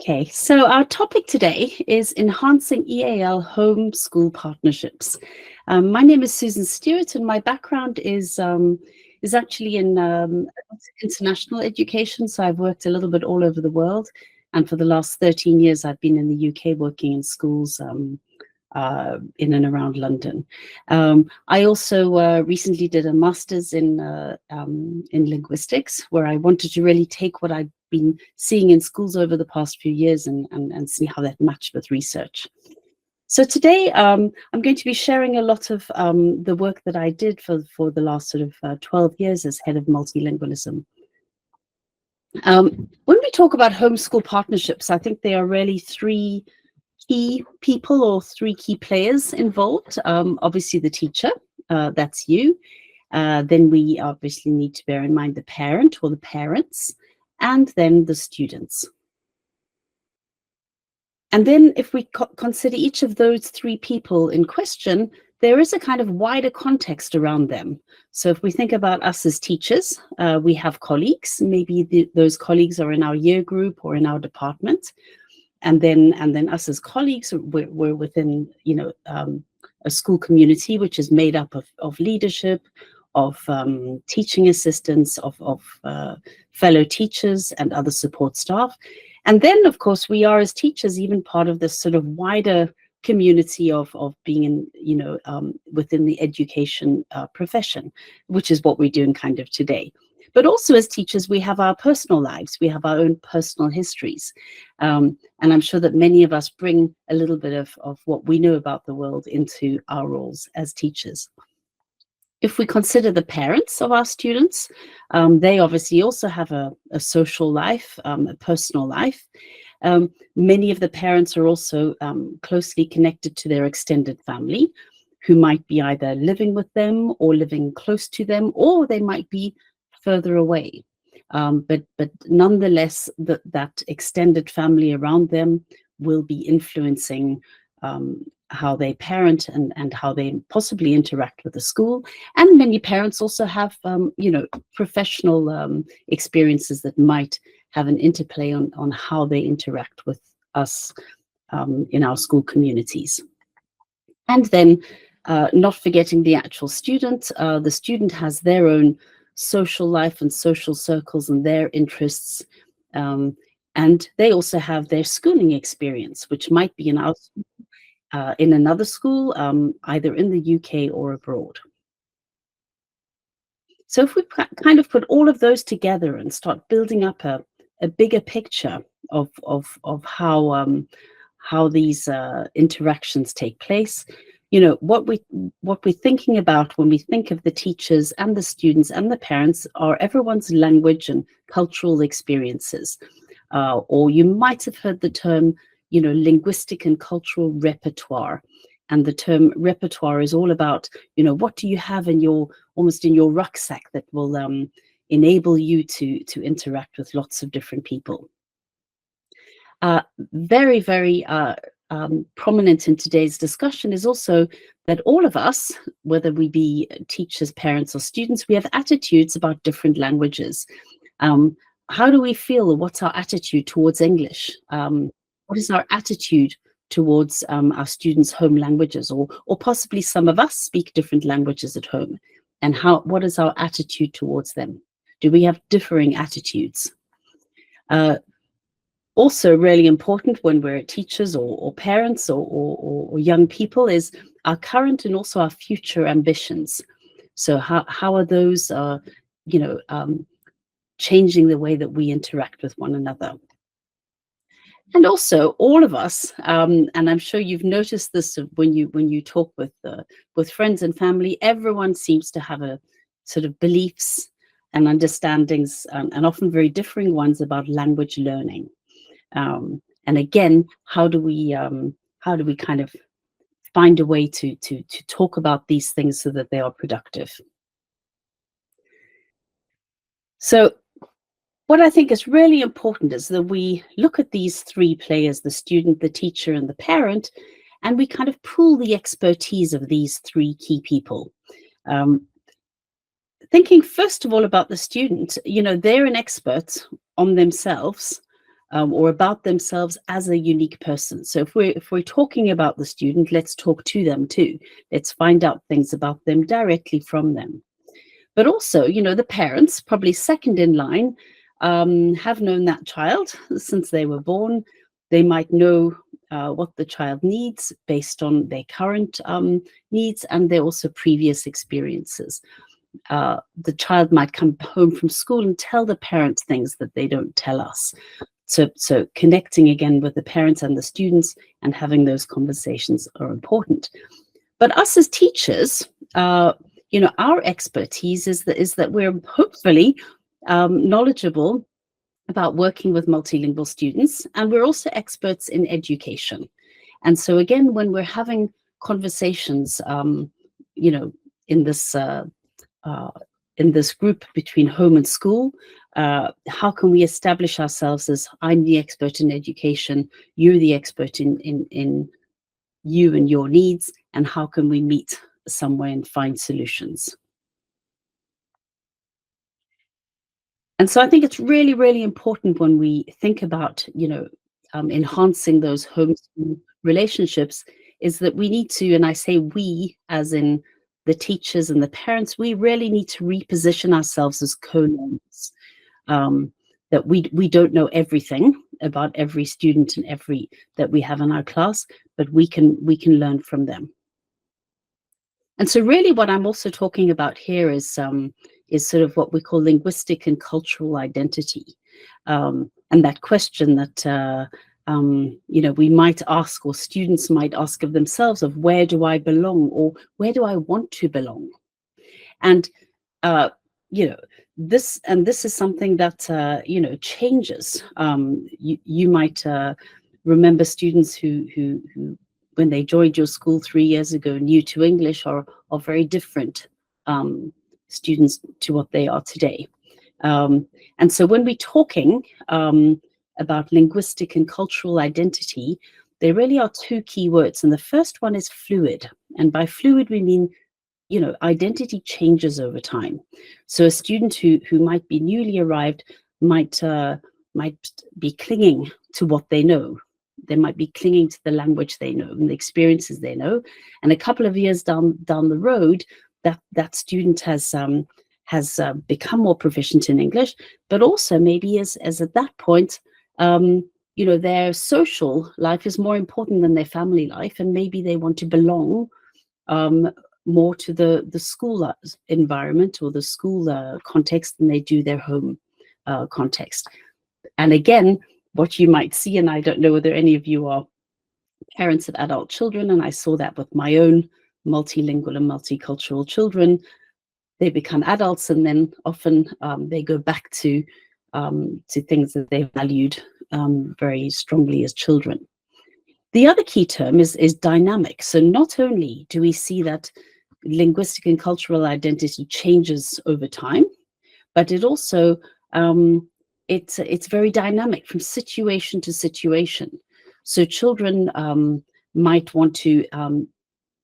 Okay, so our topic today is enhancing EAL homeschool partnerships. My name is Susan Stewart, and my background is actually in international education. So I've worked a little bit all over the world, and for the last 13 years, I've been in the UK working in schools in and around London. I also recently did a master's in linguistics, where I wanted to really take what I've been seeing in schools over the past few years and see how that matched with research. So today I'm going to be sharing a lot of the work that I did for the last sort of 12 years as head of multilingualism. When we talk about homeschool partnerships, I think there are really three key people or three key players involved. Obviously the teacher, that's you. Then we obviously need to bear in mind the parent or the parents, and then the students. And then if we consider each of those three people in question, there is a kind of wider context around them. So if we think about us as teachers, we have colleagues. Maybe those colleagues are in our year group or in our department. And then us as colleagues, we're within, a school community, which is made up of leadership, of teaching assistants, of fellow teachers and other support staff. And then, of course, we are as teachers even part of this sort of wider community of being in, within the education profession, which is what we're doing kind of today. But also as teachers, we have our personal lives, we have our own personal histories. And I'm sure that many of us bring a little bit of what we know about the world into our roles as teachers. If we consider the parents of our students, they obviously also have a social life, a personal life. Many of the parents are also closely connected to their extended family, who might be either living with them or living close to them, or they might be further away. But nonetheless, that extended family around them will be influencing how they parent and how they possibly interact with the school. And many parents also have, professional experiences that might have an interplay on how they interact with us in our school communities. And then not forgetting the actual student, the student has their own social life and social circles and their interests. And they also have their schooling experience, which might be in another school, either in the UK or abroad. So if we kind of put all of those together and start building up a bigger picture of how these interactions take place, what we're thinking about when we think of the teachers and the students and the parents are everyone's language and cultural experiences. Or you might have heard the term, linguistic and cultural repertoire. And the term repertoire is all about, what do you have in almost in your rucksack that will enable you to interact with lots of different people. Very, very prominent in today's discussion is also that all of us, whether we be teachers, parents, or students, we have attitudes about different languages. How do we feel? What's our attitude towards English? What is our attitude towards our students' home languages? Or possibly some of us speak different languages at home. And what is our attitude towards them? Do we have differing attitudes? Also really important when we're teachers or parents or young people is our current and also our future ambitions. So how are those, changing the way that we interact with one another? And also all of us, and I'm sure you've noticed this when you talk with friends and family, everyone seems to have a sort of beliefs and understandings, and often very differing ones about language learning. And again, how do we kind of find a way to talk about these things so that they are productive? So what I think is really important is that we look at these three players, the student, the teacher, and the parent, and we kind of pool the expertise of these three key people. Thinking first of all about the student, they're an expert on themselves. or about themselves as a unique person. So if we're talking about the student, let's talk to them too. Let's find out things about them directly from them. But also, the parents, probably second in line, have known that child since they were born. They might know what the child needs based on their current needs and their also previous experiences. The child might come home from school and tell the parents things that they don't tell us. So connecting again with the parents and the students and having those conversations are important. But us as teachers, our expertise is that we're hopefully knowledgeable about working with multilingual students, and we're also experts in education. And so again, when we're having conversations, in this group between home and school, how can we establish ourselves as I'm the expert in education, you're the expert in you and your needs, and how can we meet somewhere and find solutions? And so I think it's really, really important when we think about, enhancing those home-school relationships, is that we need to, and I say we, as in the teachers and the parents, we really need to reposition ourselves as co-learners. That we don't know everything about every student and every that we have in our class, but we can learn from them. And so really what I'm also talking about here is sort of what we call linguistic and cultural identity. And that question that, we might ask, or students might ask of themselves, of where do I belong, or where do I want to belong? And, this is something that, changes. You might remember students who when they joined your school 3 years ago, new to English, are very different students to what they are today. And so when we're talking about linguistic and cultural identity, there really are two key words. And the first one is fluid. And by fluid, we mean, identity changes over time. So a student who might be newly arrived might be clinging to what they know. They might be clinging to the language they know and the experiences they know. And a couple of years down the road, that student has become more proficient in English, but also maybe as at that point, their social life is more important than their family life, and maybe they want to belong more to the school environment or the school context than they do their home context. And again, what you might see, and I don't know whether any of you are parents of adult children, and I saw that with my own multilingual and multicultural children, they become adults and then often they go back to things that they valued very strongly as children. The other key term is dynamic. So not only do we see that linguistic and cultural identity changes over time, but it also it's very dynamic from situation to situation. So children might want to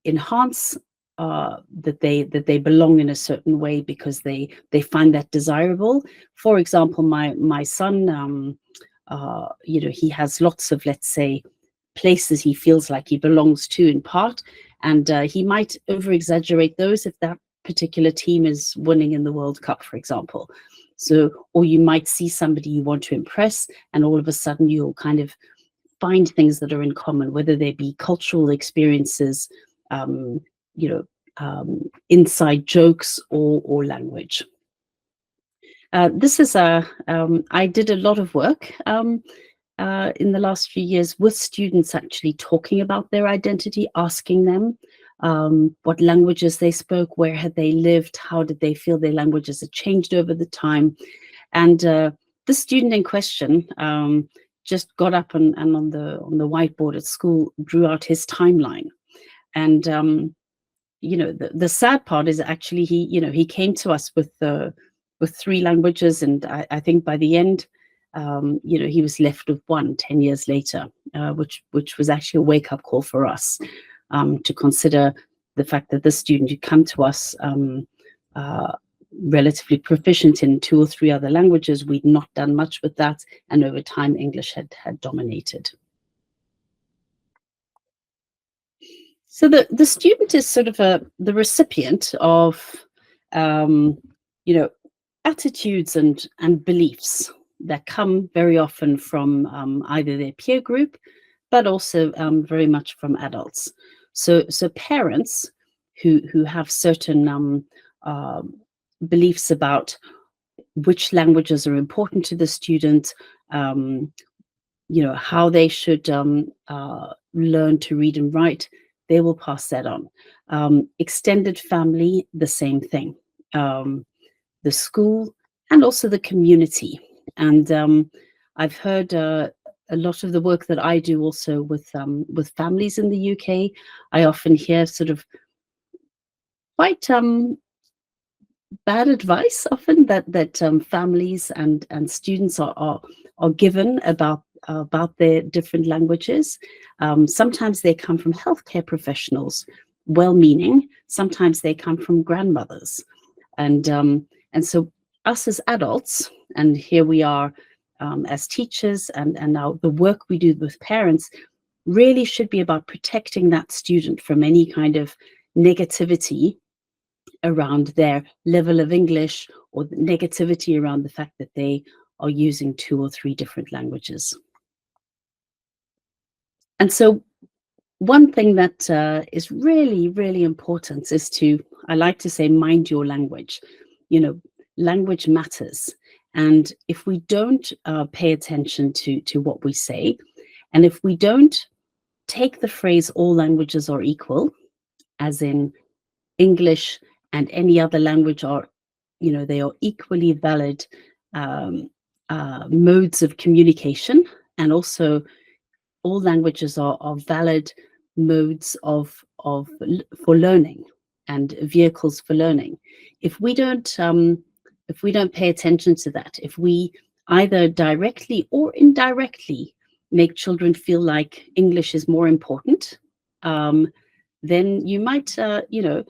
enhance that they belong in a certain way because they find that desirable. For example, my son, he has lots of, let's say, places he feels like he belongs to in part, and he might over exaggerate those if that particular team is winning in the World Cup, for example. So, or you might see somebody you want to impress, and all of a sudden you'll kind of find things that are in common, whether they be cultural experiences, inside jokes, or language. This is I did a lot of work in the last few years with students actually talking about their identity, asking them what languages they spoke, where had they lived, how did they feel their languages had changed over the time. And the student in question just got up and on the whiteboard at school drew out his timeline. And the sad part is actually he came to us with 3 languages, and I think by the end he was left with 1 10 years later, which was actually a wake-up call for us to consider the fact that this student who come to us relatively proficient in 2 or 3 other languages. We'd not done much with that, and over time, English had dominated. So the student is sort of the recipient of, you know, attitudes and beliefs that come very often from either their peer group, but also very much from adults. So parents who have certain beliefs about which languages are important to the student, you know, how they should learn to read and write, they will pass that on. Extended family, the same thing. The school and also the community. And I've heard a lot of the work that I do also with families in the UK. I often hear sort of quite bad advice often that families and students are given about their different languages. Sometimes they come from healthcare professionals, well-meaning. Sometimes they come from grandmothers, and so us as adults, and here we are as teachers, and now the work we do with parents really should be about protecting that student from any kind of negativity around their level of English, or the negativity around the fact that they are using 2 or 3 different languages. And so one thing that is really, really important is to, I like to say, mind your language. You know, language matters. And if we don't pay attention to what we say, and if we don't take the phrase all languages are equal, as in English and any other language are, you know, they are equally valid modes of communication, and also all languages are valid modes for learning and vehicles for learning. If we don't pay attention to that, if we either directly or indirectly make children feel like English is more important, then you might, you know,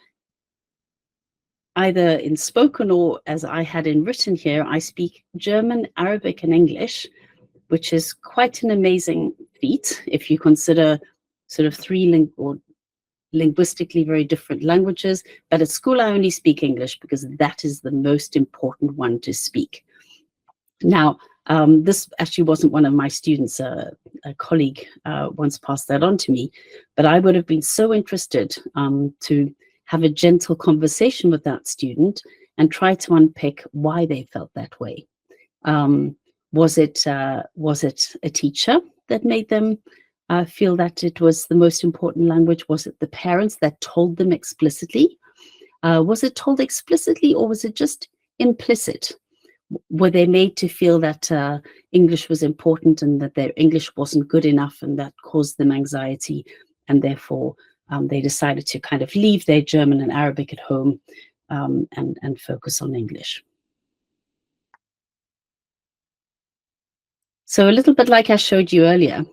either in spoken or, as I had in written here, I speak German, Arabic, and English, which is quite an amazing feat if you consider sort of 3 linguistically very different languages. But at school, I only speak English because that is the most important one to speak. Now, this actually wasn't one of my students. A colleague once passed that on to me, but I would have been so interested to have a gentle conversation with that student and try to unpick why they felt that way. Was it a teacher that made them feel that it was the most important language? Was it the parents that told them explicitly? Was it told explicitly, or was it just implicit? Were they made to feel that English was important and that their English wasn't good enough, and that caused them anxiety, and therefore they decided to kind of leave their German and Arabic at home and focus on English? So a little bit like I showed you earlier,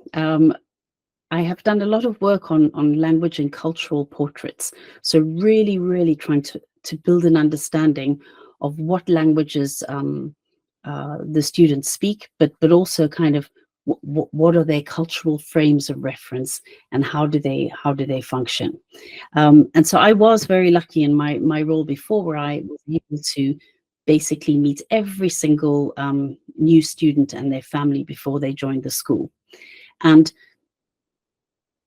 I have done a lot of work on language and cultural portraits. So really, really trying to build an understanding of what languages the students speak, but also kind of what are their cultural frames of reference, and how do they function. And so I was very lucky in my role before, where I was able to basically meet every single new student and their family before they joined the school. And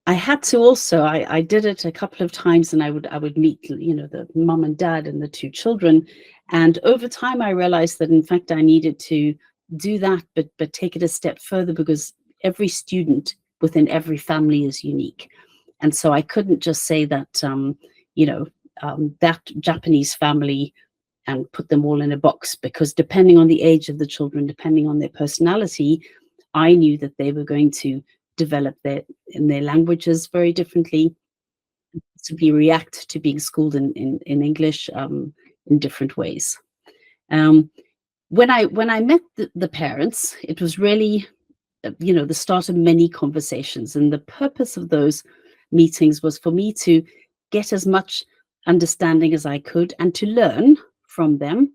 I had to also, I did it a couple of times, and I would meet, you know, the mom and dad and the 2 children. And over time, I realized that in fact I needed to do that, but take it a step further, because every student within every family is unique. And so I couldn't just say that, you know, that Japanese family, and put them all in a box, because depending on the age of the children, depending on their personality, I knew that they were going to develop their languages very differently, simply react to being schooled in English in different ways. When I met the parents, it was really, you know, the start of many conversations, and the purpose of those meetings was for me to get as much understanding as I could, and to learn from them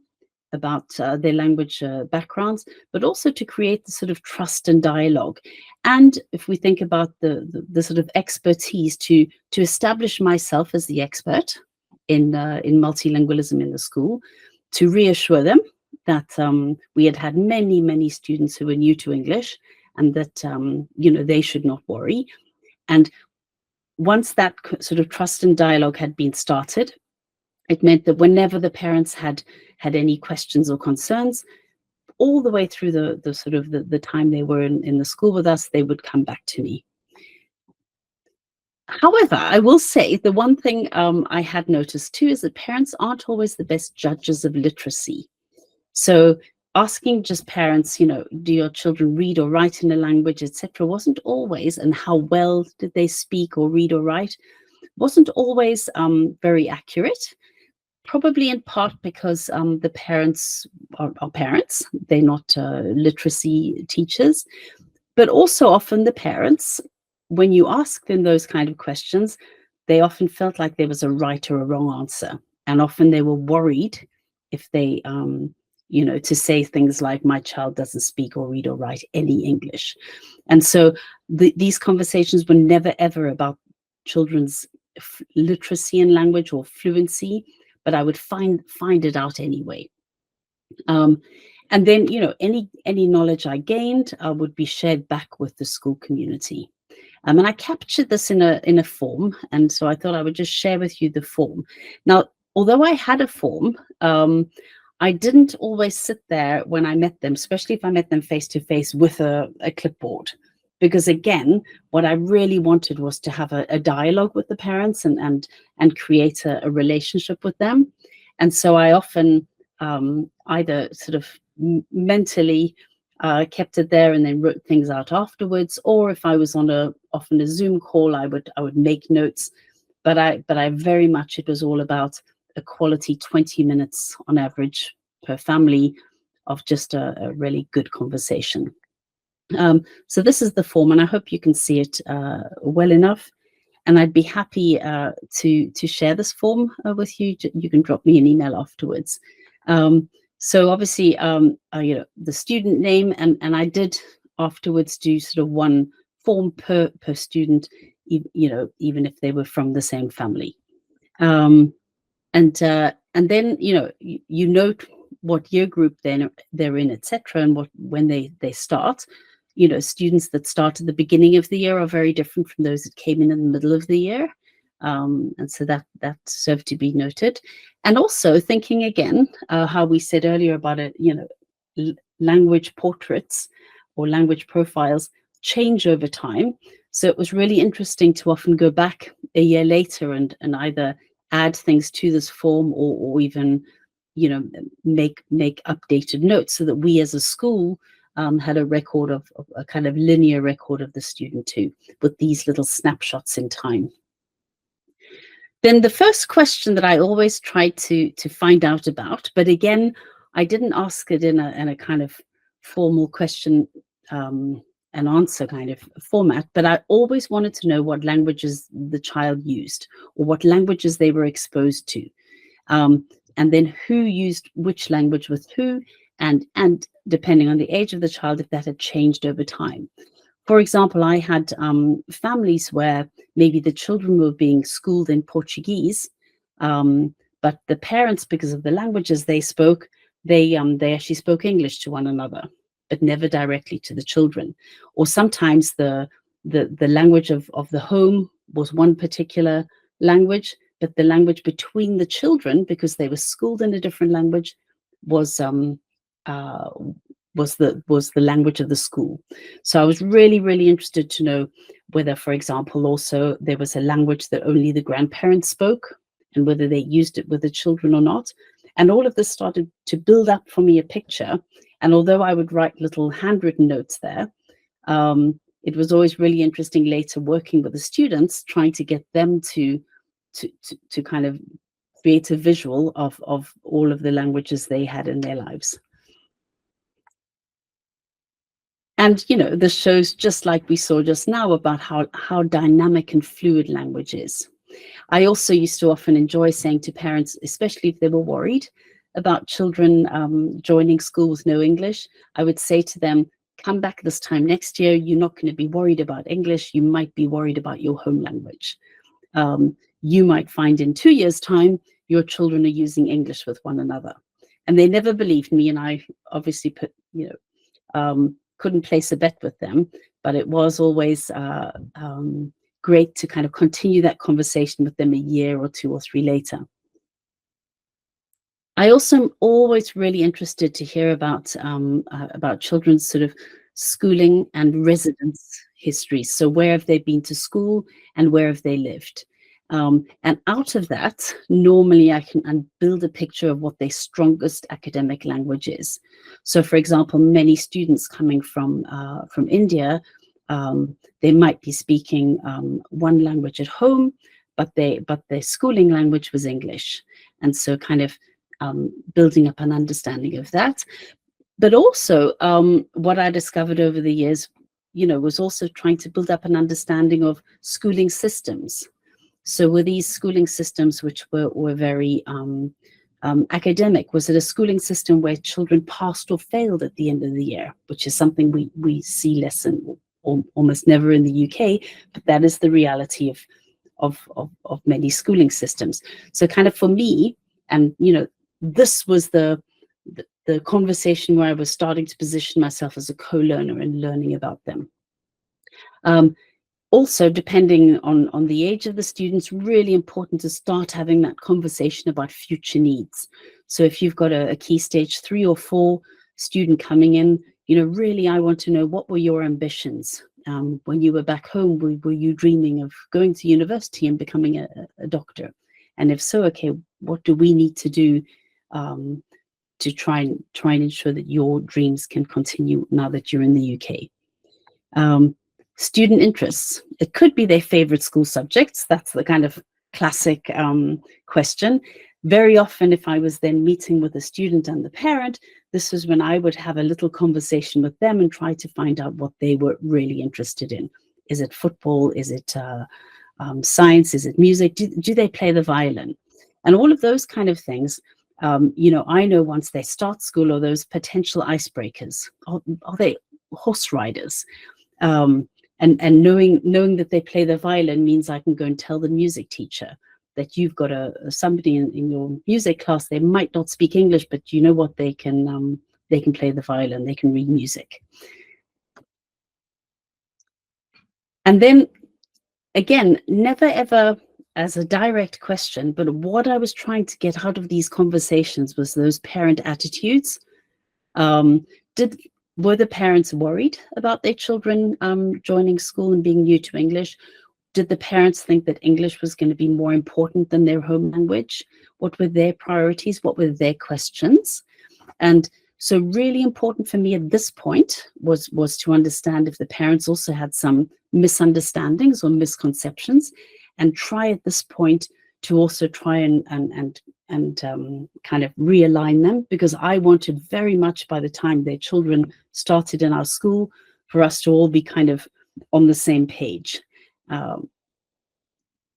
about their language backgrounds, but also to create the sort of trust and dialogue. And if we think about the sort of expertise to establish myself as the expert in multilingualism in the school, to reassure them that we had many students who were new to English, and that they should not worry. And once that sort of trust and dialogue had been started, it meant that whenever the parents had any questions or concerns, all the way through the sort of the time they were in the school with us, they would come back to me. However, I will say the one thing I had noticed too is that parents aren't always the best judges of literacy. So asking just parents, do your children read or write in a language, etc., wasn't always, and how well did they speak or read or write, wasn't always very accurate. Probably in part because the parents are parents, they're not literacy teachers, but also often the parents, when you ask them those kind of questions, they often felt like there was a right or a wrong answer. And often they were worried if they, to say things like, my child doesn't speak or read or write any English. And so these conversations were never, ever about children's literacy in language or fluency, but I would find it out anyway. And then, any knowledge I gained would be shared back with the school community. And I captured this in a form, and so I thought I would just share with you the form. Now, although I had a form, I didn't always sit there when I met them, especially if I met them face to face with a clipboard. Because again, what I really wanted was to have a dialogue with the parents and create a relationship with them. And so I often either sort of mentally kept it there and then wrote things out afterwards, or if I was often a Zoom call, I would make notes. But I very much, it was all about a quality 20 minutes on average per family of just a really good conversation. So this is the form, and I hope you can see it well enough. And I'd be happy to share this form with you. You can drop me an email afterwards. So obviously, the student name, and I did afterwards do sort of one form per student, even if they were from the same family. And then you note what year group they're in, etc., and when they start. Students that start at the beginning of the year are very different from those that came in the middle of the year. And so that served to be noted. And also thinking again, how we said earlier about it, language portraits or language profiles change over time. So it was really interesting to often go back a year later and either add things to this form or even, make updated notes so that we as a school had a record of a kind of linear record of the student too, with these little snapshots in time. Then the first question that I always tried to find out about, but again, I didn't ask it in a kind of formal question and answer kind of format, but I always wanted to know what languages the child used or what languages they were exposed to. And then who used which language with who, and depending on the age of the child, if that had changed over time. For example, I had families where maybe the children were being schooled in Portuguese, but the parents, because of the languages they spoke, they actually spoke English to one another, but never directly to the children. Or sometimes the language of the home was one particular language, but the language between the children, because they were schooled in a different language, was the language of the school. So I was really interested to know whether, for example, also there was a language that only the grandparents spoke and whether they used it with the children or not. And all of this started to build up for me a picture. And although I would write little handwritten notes there, it was always really interesting later working with the students, trying to get them to kind of create a visual of all of the languages they had in their lives. And, this shows, just like we saw just now, about how dynamic and fluid language is. I also used to often enjoy saying to parents, especially if they were worried, about children joining school with no English, I would say to them, come back this time next year. You're not going to be worried about English. You might be worried about your home language. You might find in 2 years' time, your children are using English with one another. And they never believed me. And I obviously couldn't place a bet with them, but it was always great to kind of continue that conversation with them a year or 2 or 3 later. I also am always really interested to hear about children's sort of schooling and residence history. So where have they been to school and where have they lived? And out of that, normally I can build a picture of what their strongest academic language is. So, for example, many students coming from India, they might be speaking one language at home, but their schooling language was English. And so kind of building up an understanding of that. But also what I discovered over the years, was also trying to build up an understanding of schooling systems. So were these schooling systems which were very academic? Was it a schooling system where children passed or failed at the end of the year, which is something we see less and almost never in the UK, but that is the reality of many schooling systems. So kind of for me, and this was the conversation where I was starting to position myself as a co-learner and learning about them. Also, depending on the age of the students, really important to start having that conversation about future needs. So if you've got a key stage 3 or 4 student coming in, really I want to know, what were your ambitions? When you were back home, were you dreaming of going to university and becoming a doctor? And if so, okay, what do we need to do to try and ensure that your dreams can continue now that you're in the UK? Student interests. It could be their favorite school subjects. That's the kind of classic question. Very often, if I was then meeting with a student and the parent, this was when I would have a little conversation with them and try to find out what they were really interested in. Is it football? Is it science? Is it music? Do they play the violin? And all of those kind of things, I know once they start school, are those potential icebreakers. Are they horse riders? And knowing that they play the violin means I can go and tell the music teacher that you've got somebody in your music class. They might not speak English, but you know what? They can play the violin. They can read music. And then again, never ever as a direct question, but what I was trying to get out of these conversations was those parent attitudes. Were the parents worried about their children joining school and being new to English? Did the parents think that English was going to be more important than their home language? What were their priorities? What were their questions? And so really important for me at this point was to understand if the parents also had some misunderstandings or misconceptions, and try at this point to also try and kind of realign them, because I wanted very much by the time their children started in our school for us to all be kind of on the same page. And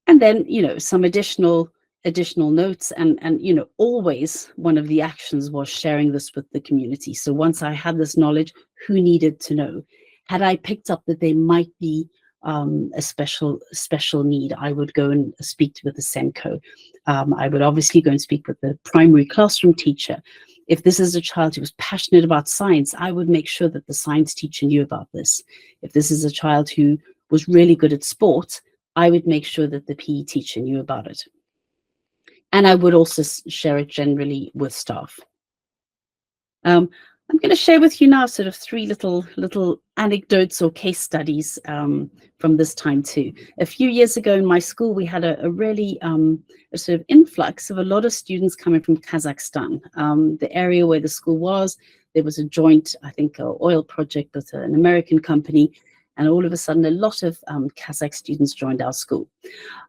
then, some additional notes, and always one of the actions was sharing this with the community. So once I had this knowledge, who needed to know? Had I picked up that they might be a special need, I would go and speak with the Senko. I would obviously go and speak with the primary classroom teacher. If this is a child who was passionate about science, I would make sure that the science teacher knew about this. If this is a child who was really good at sport, I would make sure that the PE teacher knew about it. And I would also share it generally with staff. I'm going to share with you now sort of 3 little anecdotes or case studies from this time too. A few years ago in my school, we had a really a sort of influx of a lot of students coming from Kazakhstan. The area where the school was, there was a joint, I think, oil project with an American company, and all of a sudden a lot of Kazakh students joined our school.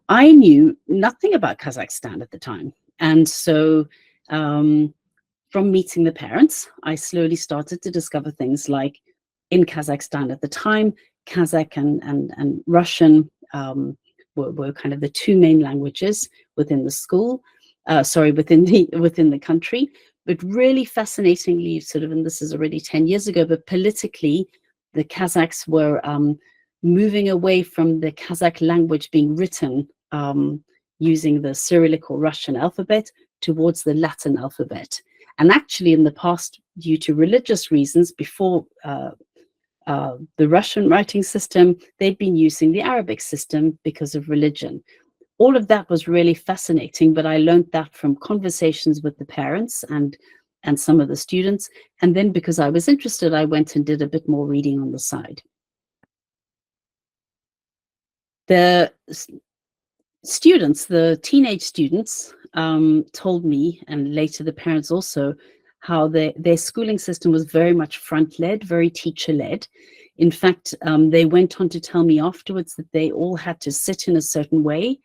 I knew nothing about Kazakhstan at the time, and so from meeting the parents, I slowly started to discover things like, in Kazakhstan at the time, Kazakh and Russian were kind of the 2 main languages within the school, within the country. But really fascinatingly, sort of, and this is already 10 years ago, but politically, the Kazakhs were moving away from the Kazakh language being written using the Cyrillic or Russian alphabet towards the Latin alphabet. And actually, in the past, due to religious reasons, before the Russian writing system, they'd been using the Arabic system because of religion. All of that was really fascinating, but I learned that from conversations with the parents and some of the students. And then because I was interested, I went and did a bit more reading on the side. The students, the teenage students, told me, and later the parents also, how their schooling system was very much front-led, very teacher-led. In fact, they went on to tell me afterwards that they all had to sit in a certain way,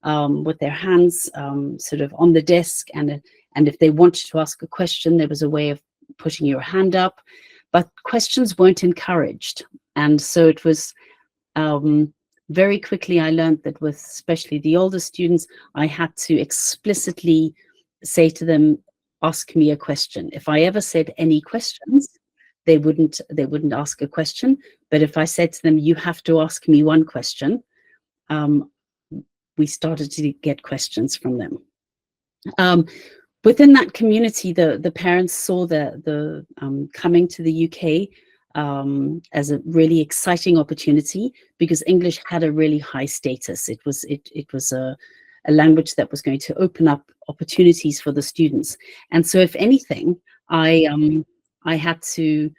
with their hands sort of on the desk, and if they wanted to ask a question, there was a way of putting your hand up, but questions weren't encouraged. And so it was very quickly I learned that with especially the older students, I had to explicitly say to them, ask me a question. If I ever said any questions, they wouldn't ask a question. But if I said to them, you have to ask me one question, we started to get questions from them. Within that community, the parents saw the coming to the UK as a really exciting opportunity, because English had a really high status. It was a language that was going to open up opportunities for the students. And so, if anything, I had to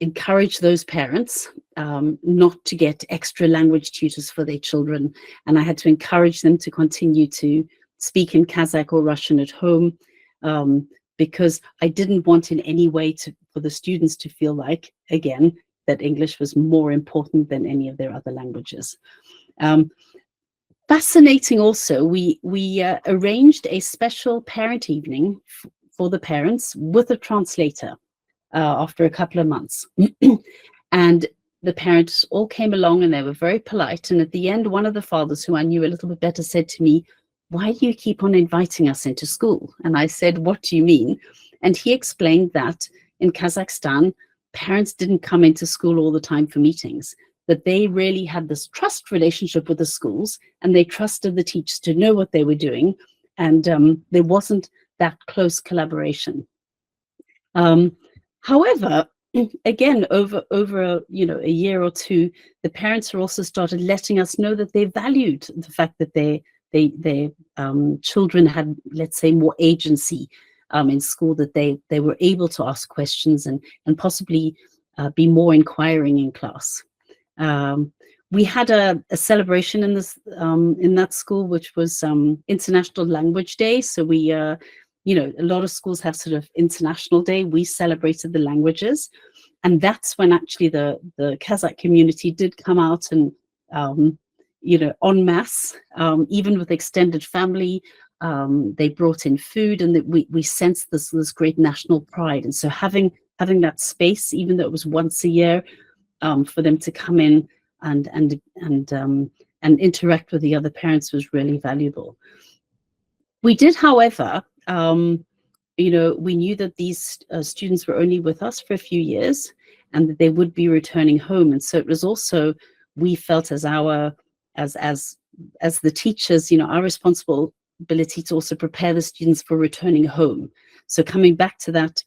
encourage those parents not to get extra language tutors for their children, and I had to encourage them to continue to speak in Kazakh or Russian at home, because I didn't want in any way for the students to feel like, again, that English was more important than any of their other languages. Fascinating also, we arranged a special parent evening for the parents with a translator after a couple of months. And the parents all came along and they were very polite. And at the end, one of the fathers, who I knew a little bit better, said to me, why do you keep on inviting us into school? And I said, what do you mean? And he explained that in Kazakhstan, parents didn't come into school all the time for meetings, that they really had this trust relationship with the schools, and they trusted the teachers to know what they were doing. And there wasn't that close collaboration. However, again, over a year or two, the parents are also started letting us know that they valued the fact that their children had, let's say, more agency in school, that they were able to ask questions and possibly be more inquiring in class. We had a celebration in that school, which was International Language Day. So we, a lot of schools have sort of International Day. We celebrated the languages, and that's when actually the Kazakh community did come out and en masse, even with extended family. They brought in food, and we sensed this great national pride. And so having that space, even though it was once a year, for them to come in and interact with the other parents was really valuable. We did, however, we knew that these students were only with us for a few years, and that they would be returning home. And so it was also, we felt as the teachers, our responsibility to also prepare the students for returning home. So coming back to that,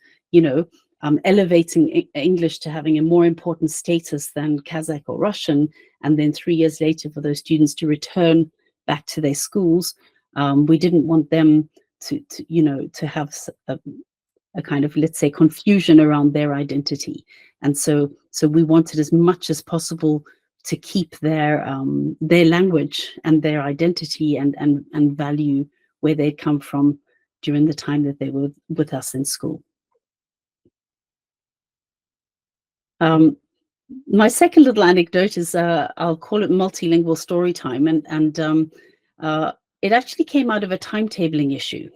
elevating English to having a more important status than Kazakh or Russian, and then 3 years later for those students to return back to their schools. We didn't want them to have a kind of, let's say, confusion around their identity. And so we wanted as much as possible to keep their language and their identity and value where they come from during the time that they were with us in school. My second little anecdote is, I'll call it multilingual story time, and it actually came out of a timetabling issue,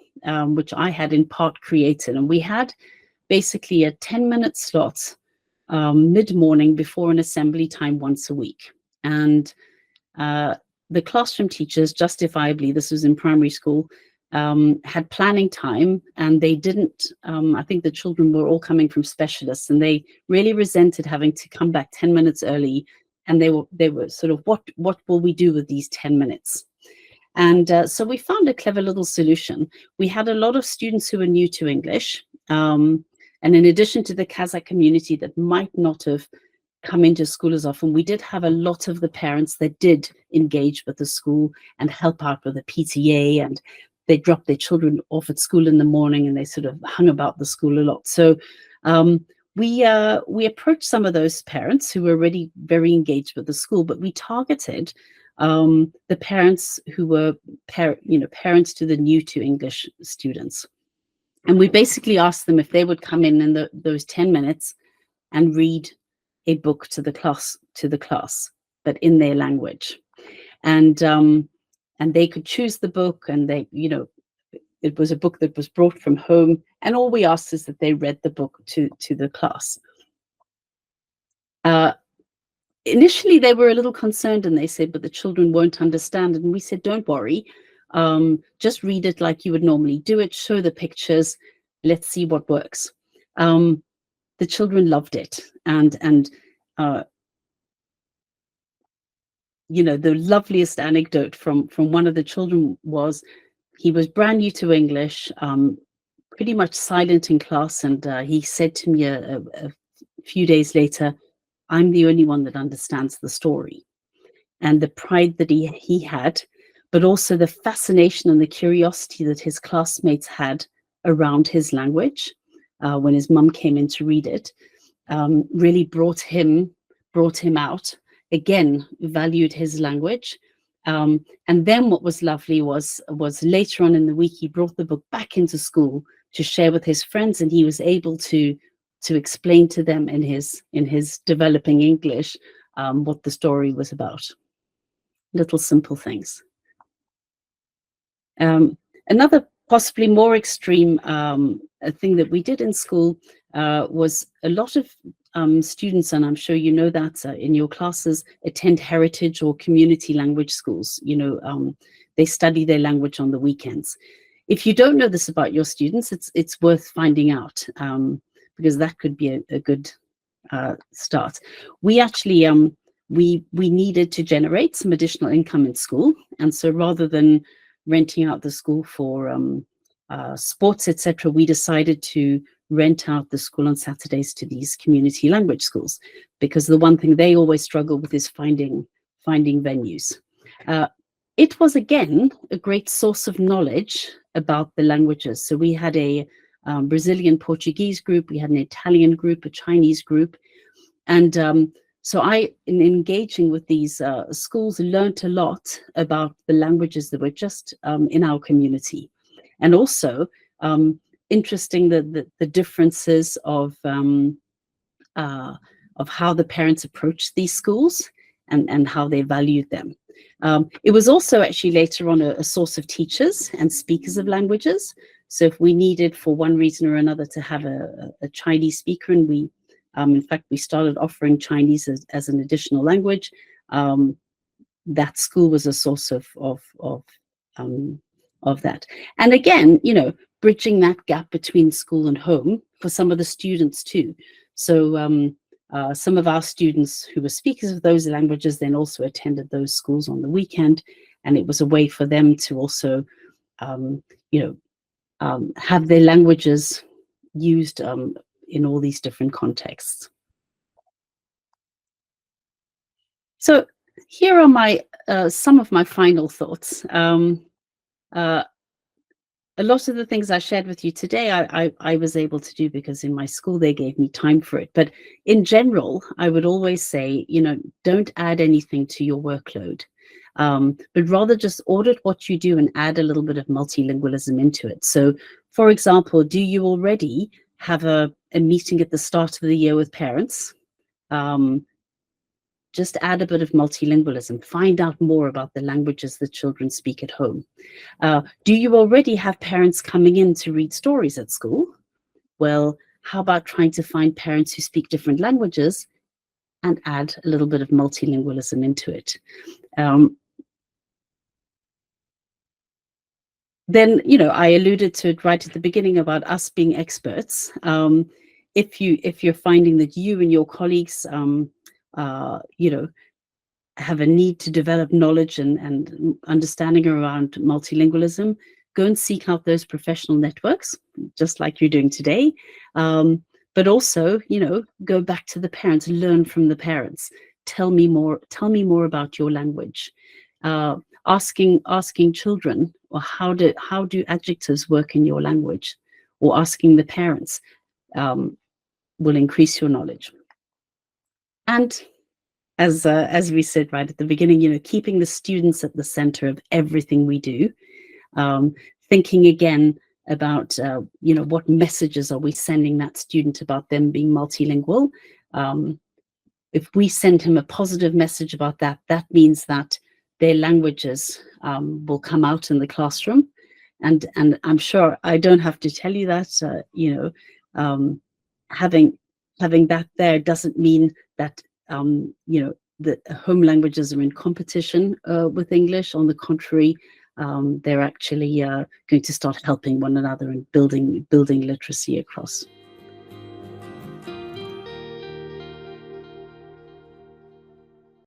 which I had in part created, and we had basically a 10-minute slot mid-morning before an assembly time once a week. And the classroom teachers, justifiably, this was in primary school, had planning time, and they didn't, I think the children were all coming from specialists, and they really resented having to come back 10 minutes early. And they were sort of, what will we do with these 10 minutes? And so we found a clever little solution. We had a lot of students who were new to English. And in addition to the Kazakh community that might not have come into school as often, we did have a lot of the parents that did engage with the school and help out with the PTA, and they dropped their children off at school in the morning, and they sort of hung about the school a lot. So we approached some of those parents who were already very engaged with the school, but we targeted the parents who were parents to the new to English students. And we basically asked them if they would come in those 10 minutes and read a book to the class, but in their language. And they could choose the book, and it was a book that was brought from home, and all we asked is that they read the book to the class. Initially, they were a little concerned, and they said, but the children won't understand. And we said, don't worry, just read it like you would normally do it, show the pictures, let's see what works. The children loved it, and the loveliest anecdote from one of the children was, he was brand new to English, pretty much silent in class, and he said to me a few days later, I'm the only one that understands the story. And the pride that he had, but also the fascination and the curiosity that his classmates had around his language when his mum came in to read it, really brought him out. Again, valued his language. And then what was lovely was later on in the week, he brought the book back into school to share with his friends, and he was able to explain to them in his developing English what the story was about. Little simple things. Another possibly more extreme thing that we did in school was a lot of students, and I'm sure you know that in your classes, attend heritage or community language schools. They study their language on the weekends. If you don't know this about your students, it's worth finding out, because that could be a good start. We actually we needed to generate some additional income in school, and so rather than renting out the school for sports, etc., we decided to rent out the school on Saturdays to these community language schools, because the one thing they always struggle with is finding venues. It was, again, a great source of knowledge about the languages. So we had a Brazilian Portuguese group, we had an Italian group, a Chinese group, and so in engaging with these schools, learned a lot about the languages that were just in our community, and also interesting the differences of how the parents approached these schools and how they valued them. It was also actually later on a source of teachers and speakers of languages. So if we needed, for one reason or another, to have a Chinese speaker, and we, in fact, we started offering Chinese as an additional language, that school was a source of that. And again, bridging that gap between school and home for some of the students too. So some of our students who were speakers of those languages then also attended those schools on the weekend, and it was a way for them to also, have their languages used in all these different contexts. So here are my some of my final thoughts. A lot of the things I shared with you today, I was able to do because in my school they gave me time for it. But in general, I would always say, don't add anything to your workload, but rather just audit what you do and add a little bit of multilingualism into it. So, for example, do you already have a meeting at the start of the year with parents? Just add a bit of multilingualism. Find out more about the languages that children speak at home. Do you already have parents coming in to read stories at school? Well, how about trying to find parents who speak different languages and add a little bit of multilingualism into it? then, I alluded to it right at the beginning about us being experts. If you're finding that you and your colleagues, have a need to develop knowledge and understanding around multilingualism, go and seek out those professional networks, just like you're doing today. But also, go back to the parents, learn from the parents. Tell me more about your language. Asking children, or how do adjectives work in your language, or asking the parents will increase your knowledge. And as we said right at the beginning, keeping the students at the center of everything we do, thinking again about, what messages are we sending that student about them being multilingual. If we send him a positive message about that, that means that their languages will come out in the classroom. And I'm sure I don't have to tell you that, having that there doesn't mean that, the home languages are in competition with English. On the contrary, they're actually going to start helping one another and building literacy across.